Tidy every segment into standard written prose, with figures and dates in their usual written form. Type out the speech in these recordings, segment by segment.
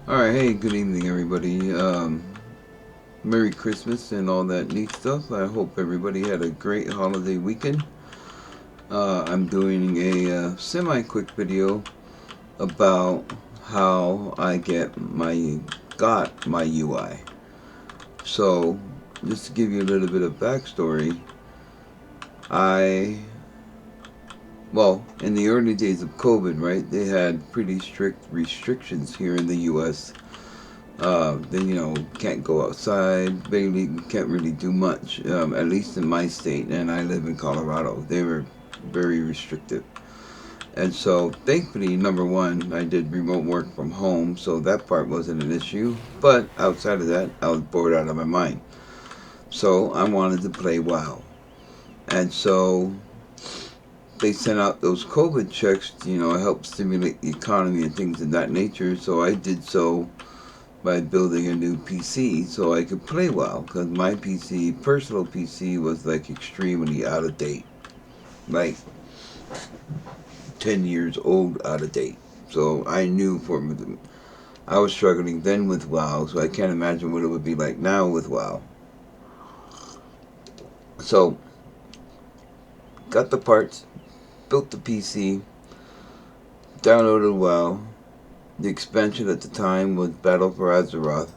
Alright, hey, good evening everybody. Merry Christmas and all that neat stuff. I hope everybody had a great holiday weekend. I'm doing a semi-quick video about how I got my UI. So, just to give you a little bit of backstory, in the early days of COVID, right, they had pretty strict restrictions here in the U.S. Then can't go outside. Really can't really do much. At least in my state, and I live in Colorado. They were very restrictive. And so, thankfully, number one, I did remote work from home, so that part wasn't an issue. But outside of that, I was bored out of my mind. So I wanted to play WoW, and so they sent out those COVID checks, help stimulate the economy and things of that nature. So I did so by building a new PC so I could play WoW, because my personal PC, was like extremely out of date, like 10 years old out of date. So I knew I was struggling then with WoW, so I can't imagine what it would be like now with WoW. So got the parts, built the PC, downloaded WoW. The expansion at the time was Battle for Azeroth.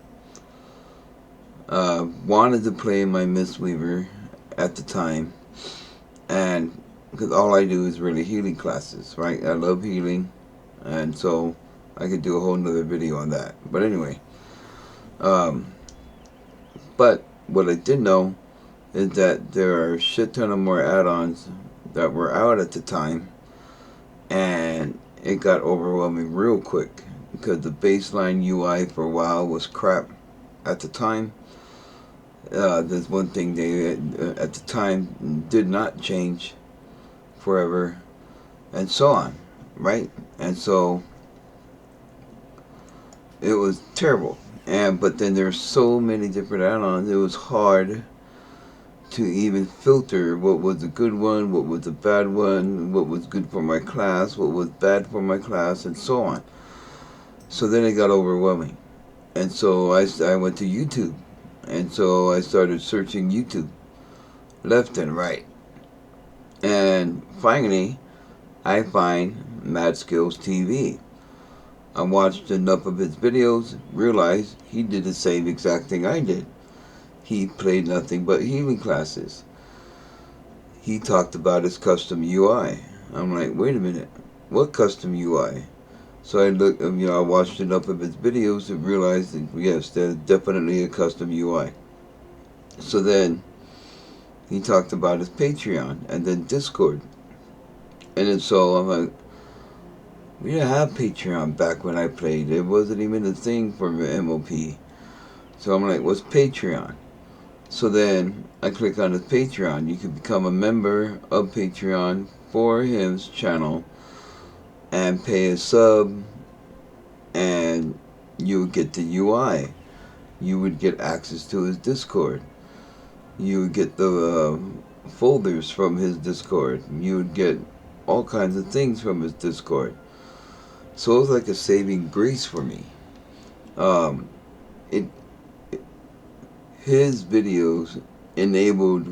Wanted to play my Mistweaver at the time, and because all I do is really healing classes, right? I love healing, and so I could do a whole nother video on that. But anyway, but what I did know is that there are a shit ton of more add-ons that were out at the time, and it got overwhelming real quick because the baseline UI for WoW was crap at the time. There's one thing they at the time did not change forever, and so on, right? And so it was terrible. But then there's so many different add-ons, it was hard to even filter what was a good one, what was a bad one, what was good for my class, what was bad for my class, and so on. So then it got overwhelming. And so I went to YouTube. And so I started searching YouTube left and right. And finally, I find MadSkillzzTV. I watched enough of his videos, realized he did the same exact thing I did. He played nothing but healing classes. He talked about his custom UI. I'm like, wait a minute, what custom UI? So I looked, I watched enough of his videos and realized that yes, there's definitely a custom UI. So then he talked about his Patreon and then Discord. And then so I'm like, we didn't have Patreon back when I played. It wasn't even a thing for MOP. So I'm like, what's Patreon? So then I click on his Patreon. You can become a member of Patreon for his channel and pay a sub, and you would get the UI. You would get access to his Discord. You would get the folders from his Discord. You would get all kinds of things from his Discord. So it was like a saving grace for me. His videos enabled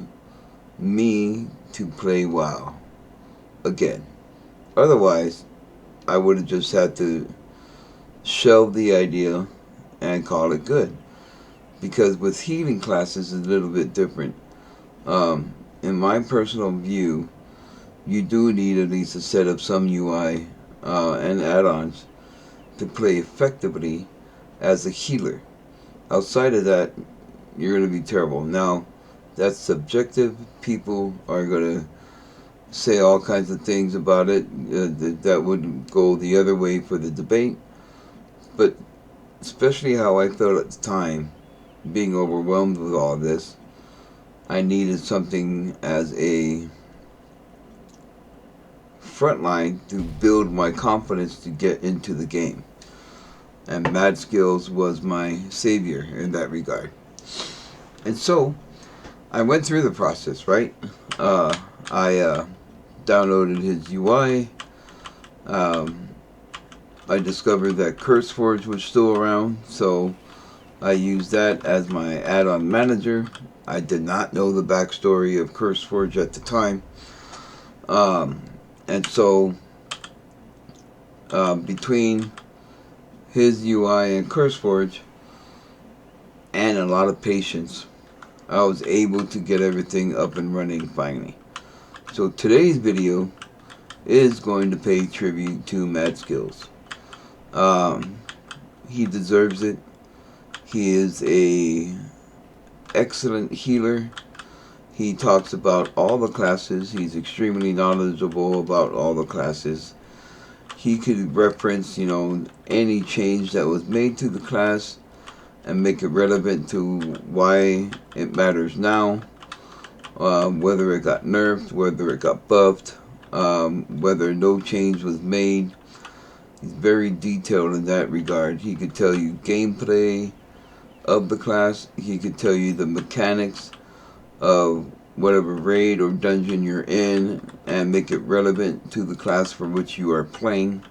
me to play WoW again. Otherwise, I would have just had to shelve the idea and call it good. Because with healing classes, it's a little bit different. In my personal view, you do need at least to set up some UI and add-ons to play effectively as a healer. Outside of that, you're going to be terrible. Now, that's subjective. People are going to say all kinds of things about it that would go the other way for the debate. But especially how I felt at the time, being overwhelmed with all this, I needed something as a frontline to build my confidence to get into the game. And MadSkillz was my savior in that regard. And so, I went through the process, right? I downloaded his UI. I discovered that CurseForge was still around, so I used that as my add-on manager. I did not know the backstory of CurseForge at the time. Um, and so between his UI and CurseForge and a lot of patience, I was able to get everything up and running finally. So today's video is going to pay tribute to MadSkillz. Um, he deserves it. He is a excellent healer. He talks about all the classes. He's extremely knowledgeable about all the classes. He could reference, any change that was made to the class and make it relevant to why it matters now. Whether it got nerfed, whether it got buffed, whether no change was made. He's very detailed in that regard. He could tell you gameplay of the class. He could tell you the mechanics of whatever raid or dungeon you're in and make it relevant to the class for which you are playing.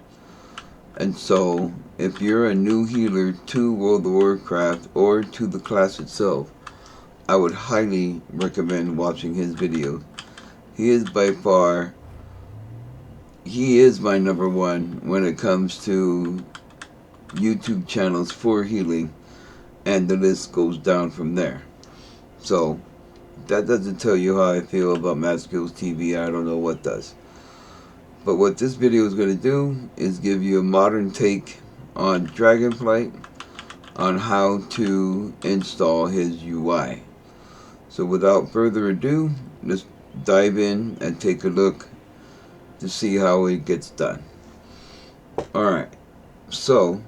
And so, if you're a new healer to World of Warcraft or to the class itself, I would highly recommend watching his videos. He is by far, he is my number one when it comes to YouTube channels for healing, and the list goes down from there. So, that doesn't tell you how I feel about MadSkillzzTV. I don't know what does. But what this video is going to do is give you a modern take on Dragonflight, on how to install his UI. So without further ado, let's dive in and take a look to see how it gets done. Alright, so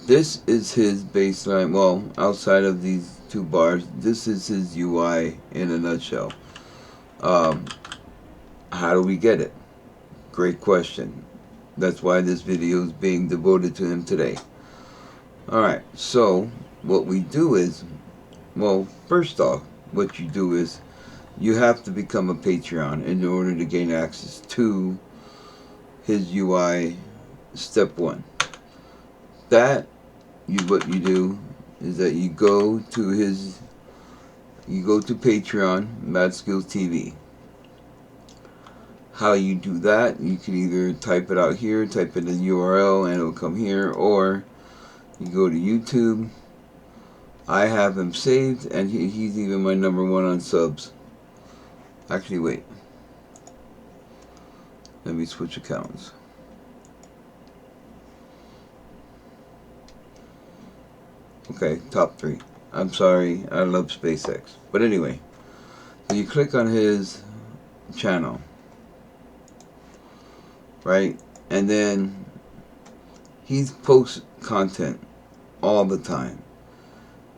this is his baseline. Well, outside of these two bars, this is his UI in a nutshell. How do we get it? Great question. That's why this video is being devoted to him today. Alright, so what we do is, well, first off, what you do is you have to become a Patreon in order to gain access to his UI step 1. What you do is that you go to Patreon, MadSkillzzTV. How you do that, you can either type it out here, type in the URL and it will come here, or you go to YouTube. I have him saved, and he's even my number one on subs. Actually, wait. Let me switch accounts. Okay, top 3. I'm sorry, I love SpaceX. But anyway, so you click on his channel, right? And then he posts content all the time.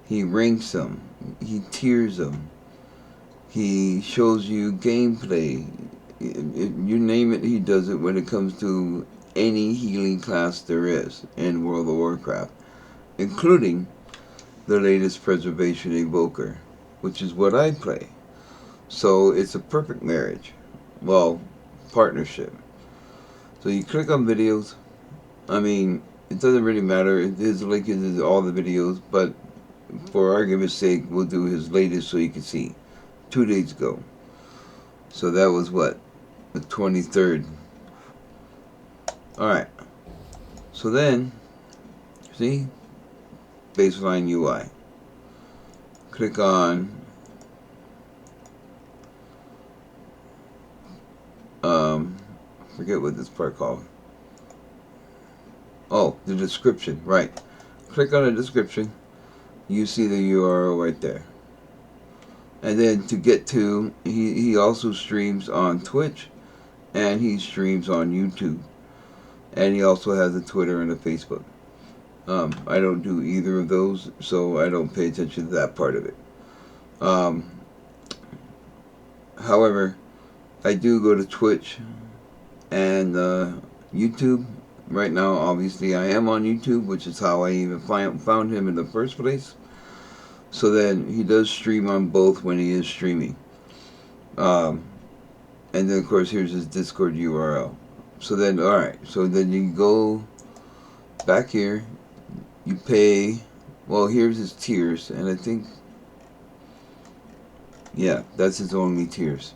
He ranks them. He tiers them. He shows you gameplay. You name it, he does it when it comes to any healing class there is in World of Warcraft, including the latest Preservation Evoker, which is what I play. So it's a perfect marriage. Well, partnership. So you click on videos. I mean, it doesn't really matter. His link is all the videos, but for argument's sake, we'll do his latest so you can see. 2 days ago. So that was what? The 23rd. Alright. So then, see? Baseline UI. Click on forget what this part called. Oh, the description, right. Click on the description. You see the URL right there. And then to get to, he also streams on Twitch, and he streams on YouTube. And he also has a Twitter and a Facebook. I don't do either of those, so I don't pay attention to that part of it. However, I do go to Twitch and YouTube. Right now, obviously, I am on YouTube, which is how I even found him in the first place. So then, he does stream on both when he is streaming. And then, of course, here's his Discord URL. So then, alright, so then you go back here, you pay, well, here's his tiers, and I think, yeah, that's his only tiers.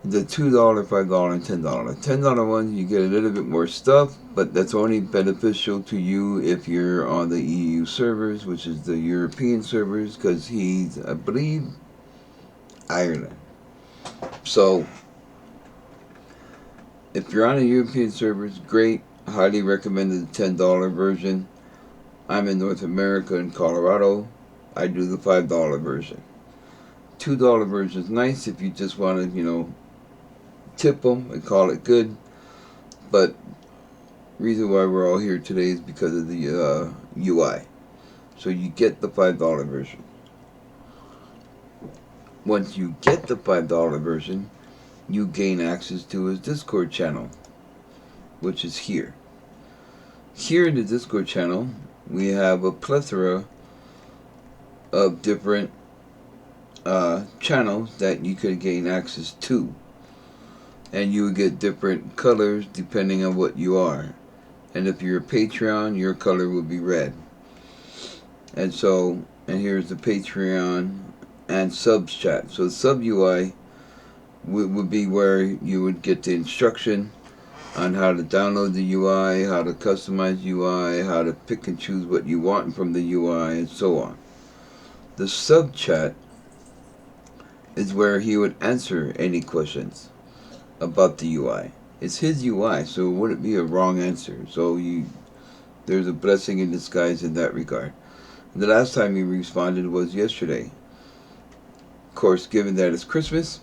The $2, $5, and $10. $10 ones, you get a little bit more stuff, but that's only beneficial to you if you're on the EU servers, which is the European servers, because he's, I believe, Ireland. So, if you're on the European servers, great. Highly recommended the $10 version. I'm in North America in Colorado. I do the $5 version. $2 version is nice if you just want to, tip them and call it good. But reason why we're all here today is because of the UI. So you get the $5 version. Once you get the $5 version, you gain access to his Discord channel, which is here. Here in the Discord channel, we have a plethora of different channels that you could gain access to. And you would get different colors depending on what you are. And if you're a Patreon, your color will be red. And here's the Patreon and subs chat. So sub UI would be where you would get the instruction on how to download the UI, how to customize UI, how to pick and choose what you want from the UI, and so on. The sub chat is where he would answer any questions about the UI. It's his UI, so it wouldn't be a wrong answer. So there's a blessing in disguise in that regard. The last time he responded was yesterday. Of course, given that it's Christmas,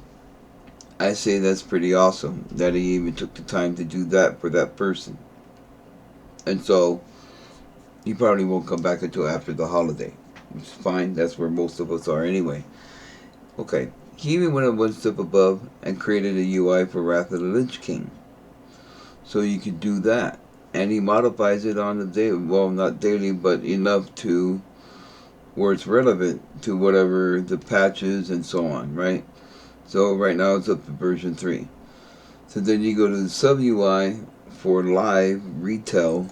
I say that's pretty awesome that he even took the time to do that for that person. And so, he probably won't come back until after the holiday, which is fine. That's where most of us are anyway. Okay. He even went one step above and created a UI for Wrath of the Lich King. So you could do that. And he modifies it on the daily, well, not daily, but enough to where it's relevant to whatever the patch is and so on, right? So right now it's up to version 3. So then you go to the sub UI for live retail.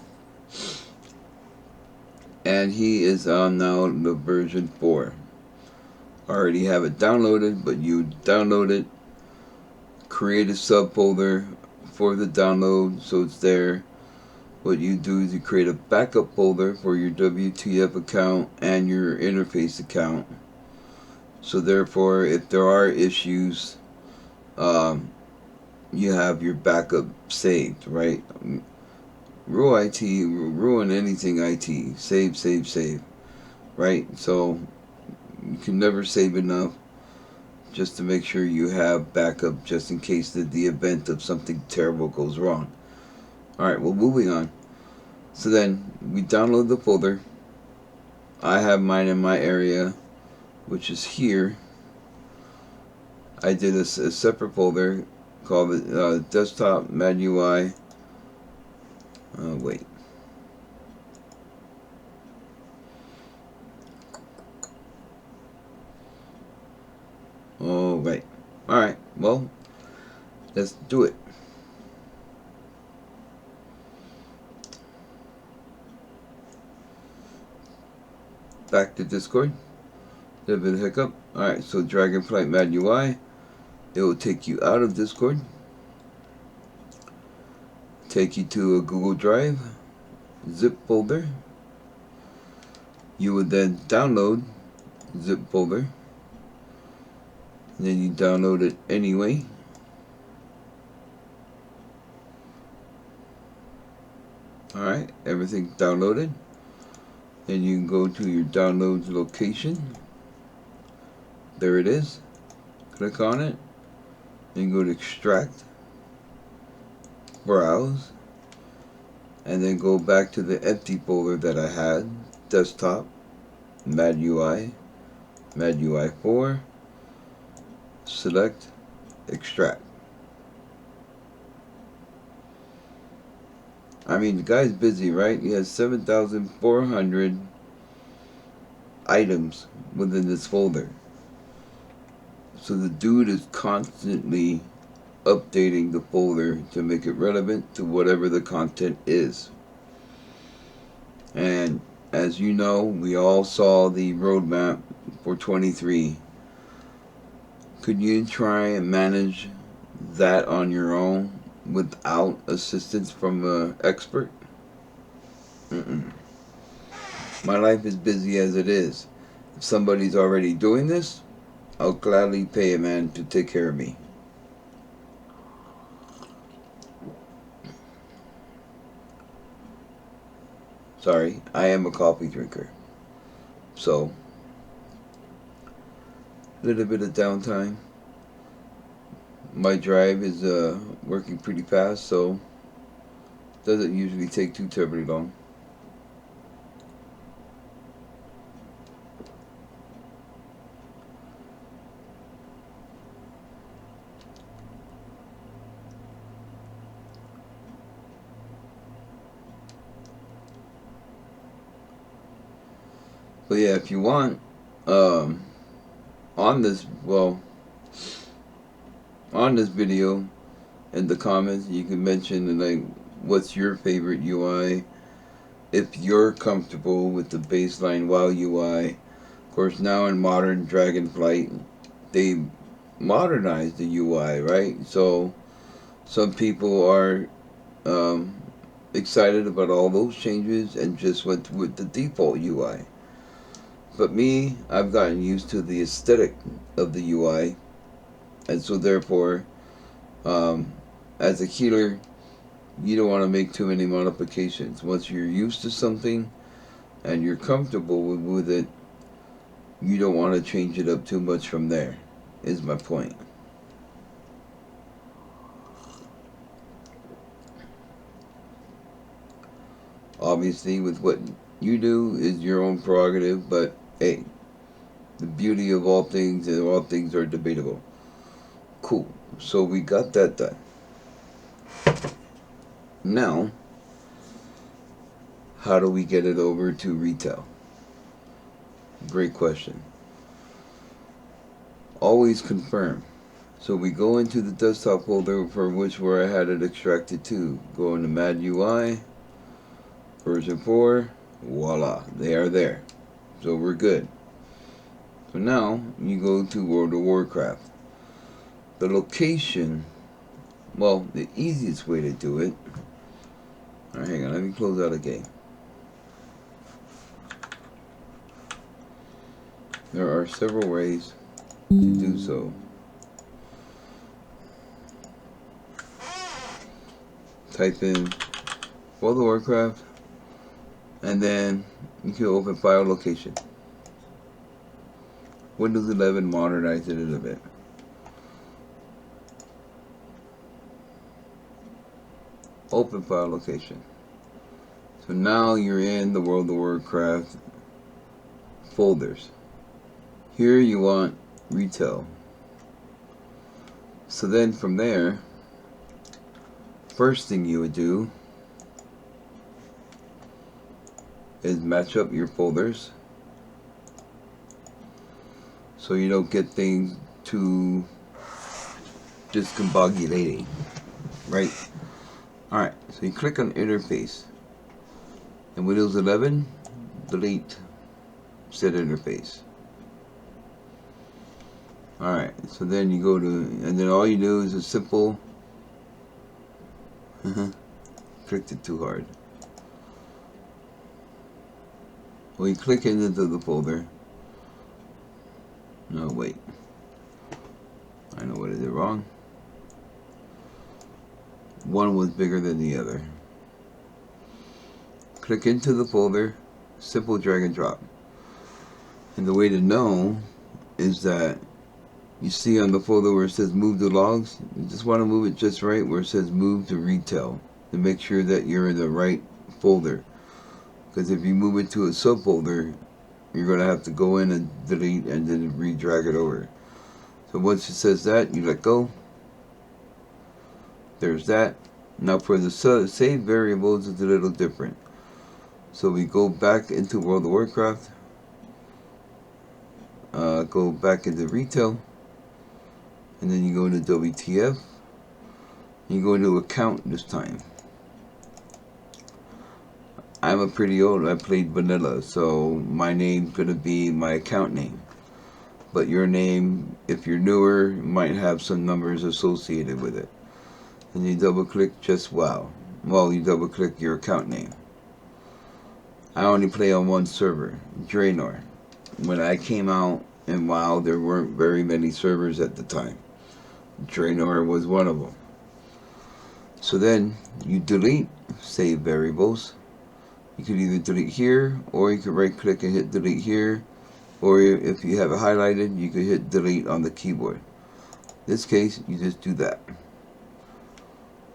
And he is on now the version 4. I already have it downloaded, but you download it, create a subfolder for the download so it's there. What you do is you create a backup folder for your WTF account and your interface account. So therefore, if there are issues, you have your backup saved, right? Ruin anything IT. Save, right? So you can never save enough just to make sure you have backup just in case the event of something terrible goes wrong. Alright, well, moving on. So then we download the folder. I have mine in my area, which is here. I did a separate folder called Desktop MadUI. Wait. Oh, right. Alright, well, let's do it. Back to Discord. Little bit of hiccup. Alright, so Dragonflight MadUI. It will take you out of Discord. Take you to a Google Drive zip folder. You would then download zip folder. And then you download it anyway. Alright, everything's downloaded. Then you can go to your downloads location. There it is. Click on it. Then go to extract. Browse. And then go back to the empty folder that I had. Desktop. MadUI. MadUI 4. Select, extract. I mean, the guy's busy, right? He has 7,400 items within this folder. So the dude is constantly updating the folder to make it relevant to whatever the content is. As you know, we all saw the roadmap for 23. Could you try and manage that on your own without assistance from an expert? Mm-mm. My life is busy as it is. If somebody's already doing this, I'll gladly pay a man to take care of me. Sorry, I am a coffee drinker. So, a little bit of downtime. My drive is working pretty fast, so doesn't usually take too terribly long. But yeah, if you want, um, on this, well, on this video, in the comments, you can mention like what's your favorite UI. If you're comfortable with the baseline WoW UI, of course, now in modern Dragonflight, they modernized the UI, right? So some people are um, excited about all those changes and just went with the default UI. But me, I've gotten used to the aesthetic of the UI, and so therefore, um, as a healer, you don't want to make too many modifications. Once you're used to something and you're comfortable with it, you don't want to change it up too much from there, is my point. Obviously, with what you do is your own prerogative, but hey, the beauty of all things is all things are debatable. Cool. So we got that done. Now, how do we get it over to retail? Great question. Always confirm. So we go into the desktop folder for which where I had it extracted to. Go into MadUI, version 4, voila, they are there. So we're good. So now you go to World of Warcraft. The location, well, the easiest way to do it. Alright, hang on, let me close out a game. There are several ways to do so. Type in World of Warcraft, and then you can open file location. Windows 11 modernized it a little bit. Open file location. So now you're in the World of Warcraft folders. Here you want retail. So then from there, first thing you would do is match up your folders so you don't get things too discombobulating, right? Alright, so you click on interface. In Windows 11, delete set interface. Alright, so then you go to, and then all you do is a simple, clicked it too hard. Well, you click into the folder. No, wait. I know what I did wrong. One was bigger than the other. Click into the folder, simple drag and drop. And the way to know is that you see on the folder where it says move the logs, you just want to move it just right where it says move to retail to make sure that you're in the right folder. Because if you move it to a subfolder, you're going to have to go in and delete and then re-drag it over. So once it says that, you let go. There's that. Now for the save variables, it's a little different. So we go back into World of Warcraft. Go back into retail. And then you go into WTF. You go into account this time. I'm a pretty old. I played vanilla, so my name's gonna be my account name. But your name, if you're newer, might have some numbers associated with it. And you double click Jestwow. Well, you double click your account name. I only play on one server, Draenor. When I came out in WoW, there weren't very many servers at the time. Draenor was one of them. So then you delete save variables. You could either delete here, or you could right click and hit delete here, or if you have it highlighted, you could hit delete on the keyboard. In this case, you just do that.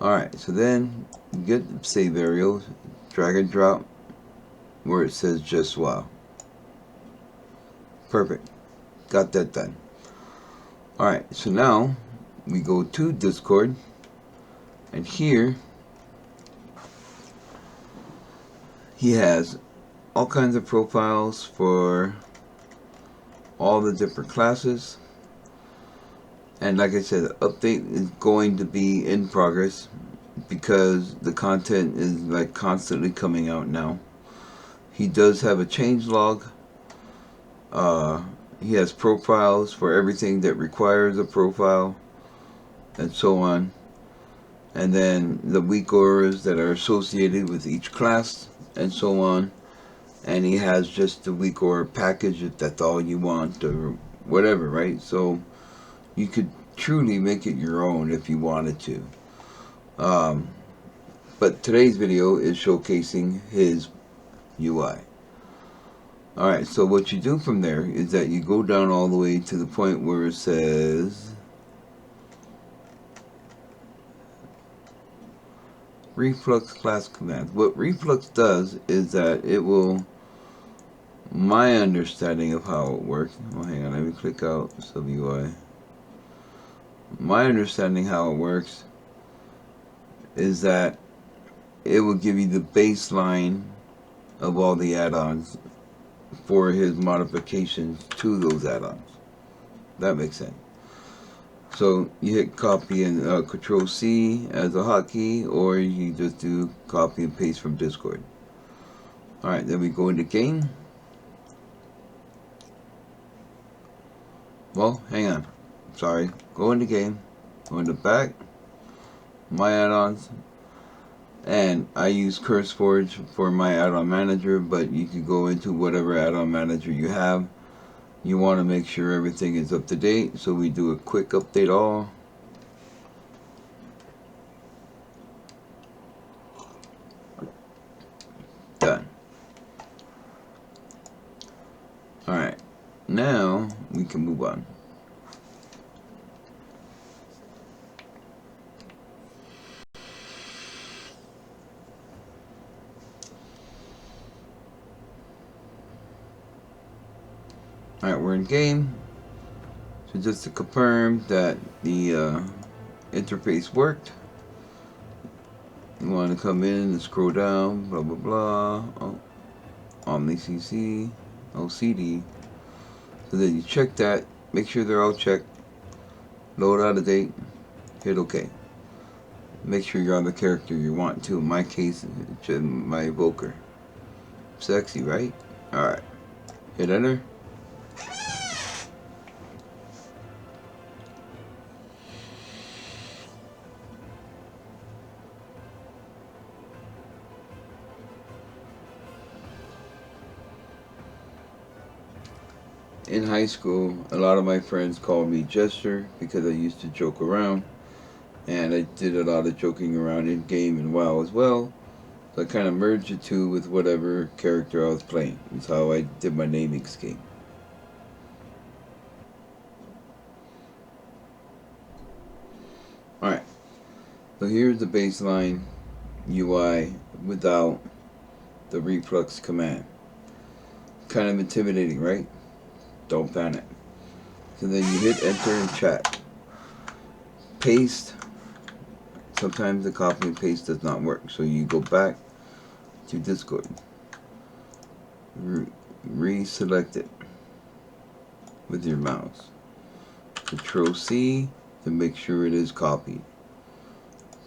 Alright, so then you get the save variables, drag and drop where it says Jestwow. Perfect. Got that done. Alright, so now we go to Discord, and here he has all kinds of profiles for all the different classes. And like I said, the update is going to be in progress because the content is like constantly coming out now. He does have a changelog. He has profiles for everything that requires a profile and so on. And then the weak auras that are associated with each class and so on. And he has just the weak aura package if that's all you want or whatever, right? So you could truly make it your own if you wanted to. But today's video is showcasing his UI. Alright, so what you do from there is that you go down all the way to the point where it says Reflux class commands. What Reflux does is that it will, my understanding of how it works, well, hang on, let me click out sub UI. My understanding how it works is that it will give you the baseline of all the add-ons for his modifications to those add-ons. That makes sense. So you hit copy and Control C as a hotkey, or you just do copy and paste from Discord. Alright, then we go into game. Well, hang on. Sorry. Go into game. Go into back. My add-ons. And I use CurseForge for my add-on manager, but you can go into whatever add-on manager you have. You want to make sure everything is up to date, so we do a quick update all. Done. Alright, now we can move on. Alright, we're in game. So just to confirm that the interface worked, you want to come in and scroll down, blah blah blah. Oh, OmniCC, OCD. So then you check that, make sure they're all checked, load out of date, hit OK. Make sure you're on the character you want to. In my case, my evoker. Sexy, right? Alright. Hit enter. In high school, a lot of my friends called me Jester because I used to joke around, and I did a lot of joking around in game and WoW as well. So I kind of merged the two with whatever character I was playing. That's how I did my naming scheme. Alright, so here's the baseline UI without the reflux command. Kind of intimidating, right? Don't panic. So then you hit enter and chat. Paste. Sometimes the copy and paste does not work. So you go back to Discord. Reselect it with your mouse. Control C to make sure it is copied.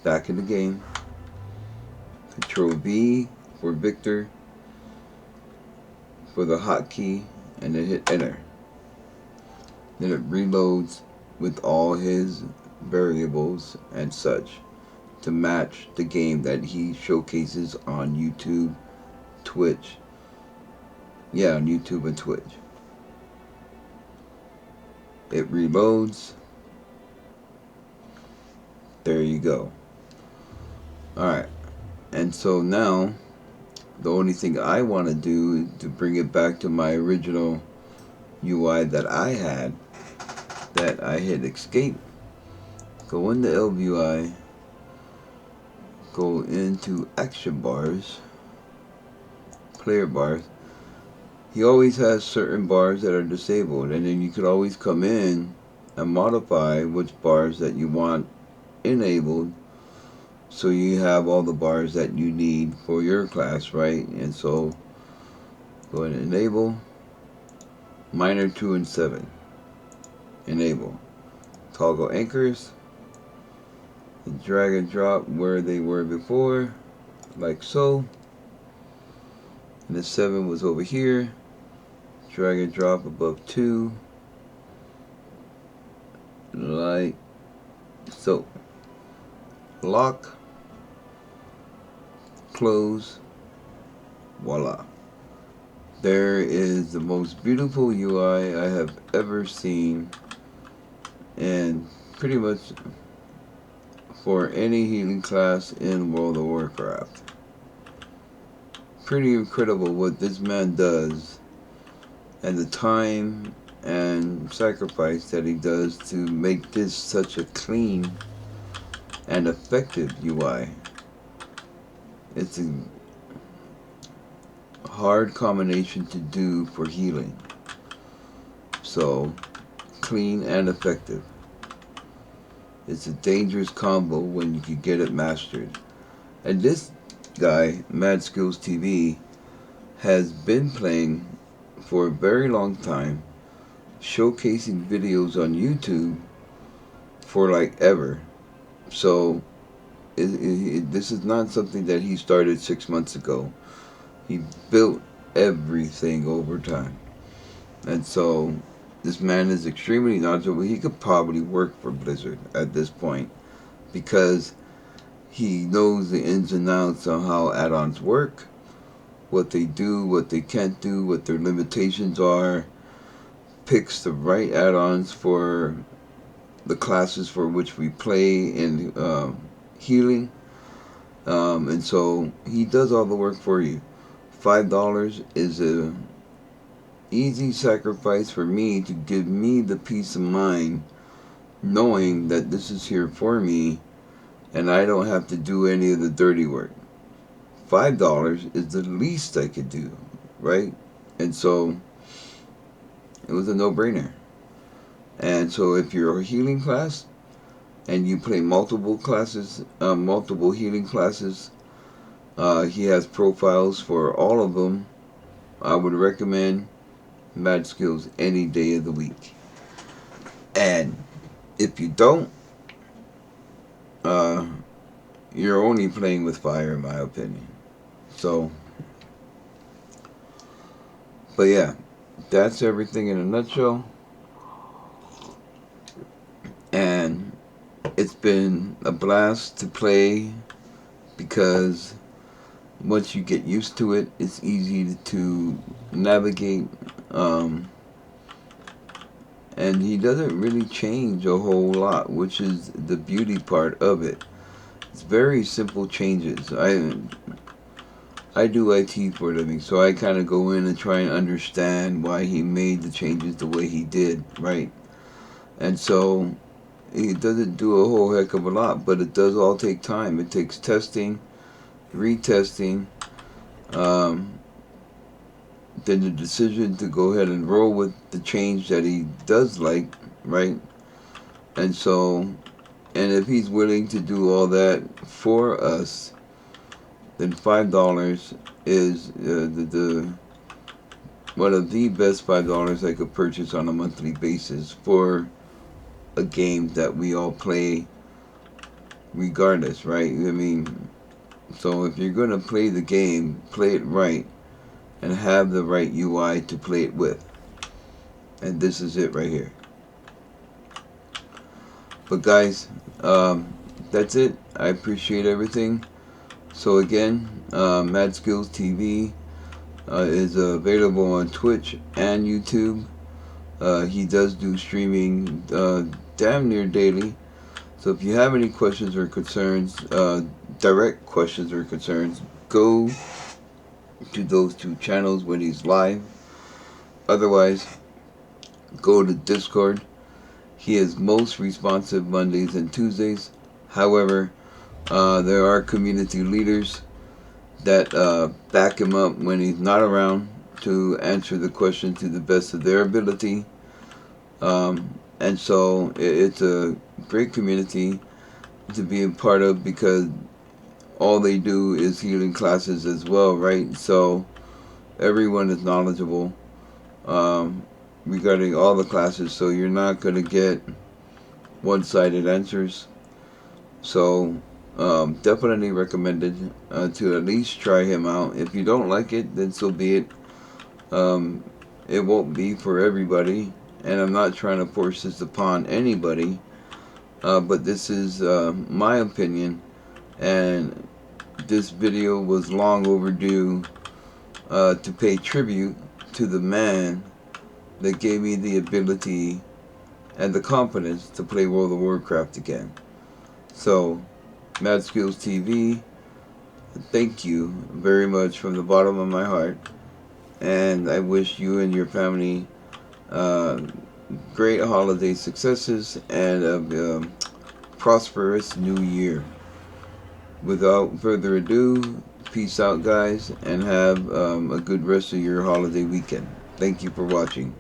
Back in the game. Control V for Victor for the hotkey, and then hit enter. Then it reloads with all his variables and such to match the game that he showcases on YouTube, Twitch. Yeah, on YouTube and Twitch. It reloads. There you go. Alright. And so now, the only thing I want to do is to bring it back to my original UI that I had, that I hit escape, go into LVI, go into action bars, player bars. He always has certain bars that are disabled, and then you could always come in and modify which bars that you want enabled, so you have all the bars that you need for your class, right? And so go ahead and enable minor 2 and 7, enable toggle anchors, and drag and drop where they were before, like so. And the 7 was over here, drag and drop above 2, like so. Lock, close, voila. There is the most beautiful UI I have ever seen, and pretty much for any healing class in World of Warcraft. Pretty incredible what this man does, and the time and sacrifice that he does to make this such a clean and effective UI. It's a hard combination to do for healing. So, clean and effective. It's a dangerous combo when you can get it mastered. And this guy, MadSkillzzTV, has been playing for a very long time, showcasing videos on YouTube for like ever. So this is not something that he started 6 months ago. He built everything over time. And so this man is extremely knowledgeable. He could probably work for Blizzard at this point, because he knows the ins and outs on how add-ons work, what they do, what they can't do, what their limitations are, picks the right add-ons for the classes for which we play in healing, and so he does all the work for you. $5 is a easy sacrifice for me to give me the peace of mind knowing that this is here for me and I don't have to do any of the dirty work. $5 is the least I could do, right? And so it was a no-brainer. And so if you're a healing class and you play multiple classes, multiple healing classes, he has profiles for all of them. I would recommend MadSkillz any day of the week. And if you don't, you're only playing with fire, in my opinion. So, but yeah, that's everything in a nutshell. And it's been a blast to play, because once you get used to it, it's easy to navigate. And he doesn't really change a whole lot, which is the beauty part of it. It's very simple changes. I do IT for a living, so I kind of go in and try and understand why he made the changes the way he did, right? And so he doesn't do a whole heck of a lot, but it does all take time. It takes testing, retesting, then the decision to go ahead and roll with the change that he does like, right? And so, and if he's willing to do all that for us, then $5 is the one of the best $5 I could purchase on a monthly basis for a game that we all play regardless, right? I mean, So if you're going to play the game, play it right and have the right UI to play it with. And this is it right here. But guys, that's it. I appreciate everything. So again, MadSkillzzTV is available on Twitch and YouTube. He does do streaming damn near daily. So if you have any questions or concerns, direct questions or concerns, go to those two channels when he's live. Otherwise, go to Discord. He is most responsive Mondays and Tuesdays. However, there are community leaders that back him up when he's not around to answer the question to the best of their ability. And so it's a great community to be a part of, because all they do is healing classes as well, right? So everyone is knowledgeable regarding all the classes, so you're not going to get one-sided answers. So definitely recommended to at least try him out. If you don't like it, then so be it. It won't be for everybody, and I'm not trying to force this upon anybody, but this is my opinion, and this video was long overdue to pay tribute to the man that gave me the ability and the confidence to play World of Warcraft again. So, MadSkillzzTV, thank you very much from the bottom of my heart, and I wish you and your family great holiday successes and a prosperous new year. Without further ado, peace out guys, and have a good rest of your holiday weekend. Thank you for watching.